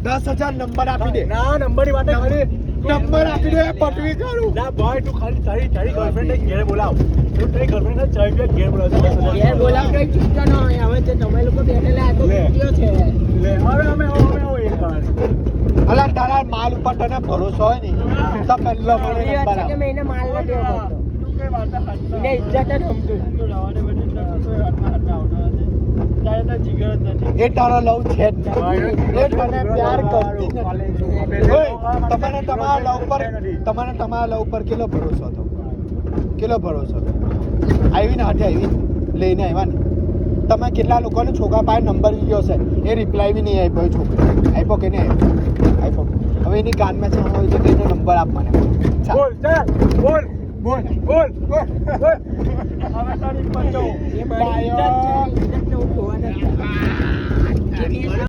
10,000 number આપી દે. ના નંબરની વાત ખાલી નંબર આપી દે પટવી કાઢું. ના ભાઈ તું ખાલી તારી ગર્લફ્રેન્ડ ઘેર બોલાવ. તું તારી ગર્લફ્રેન્ડ ચાવી પીવા ઘેર બોલાવ. ઘેર બોલાવ કઈ ચૂકતા ન હોય. હવે તે તમે લોકો બેઠેલા આ તો ચૂક્યો છે. લે હવે અમે એક કાર અલા તારા માલ ઉપર તને ભરોસો હોય ને તો પહેલો મને એ નંબર વાત છે કે આપ. મેં એને માલ નથી આપતો. તું કઈ વાત સાચી એને ઇજ્જત જ સમજુ. એ તારો લવ છે જ નહીં. એ તને પ્યાર કરતી જ નથી. ઓય, તમને તમારા લવ પર કેટલો ભરોસો હતો? કેટલો ભરોસો હતો? આવીને હાથે આવી લઈને આવ્યા ને તમે કેટલા લોકોને છોકરા પાસે નંબર ગયો છે એ રિપ્લાય બી નહીં આપ્યો છોકરો આપ્યો કે નહીં આપ્યો? હવે એની કાનમાં છે હોય તો એનો નંબર આપ મને. બોલ ચાલ બોલ બોલ બોલ બોલ બોલ હવે તારી પંચો એ મારી ઇજ્જત છે. ઇજ્જતને હું ખોવા નથી.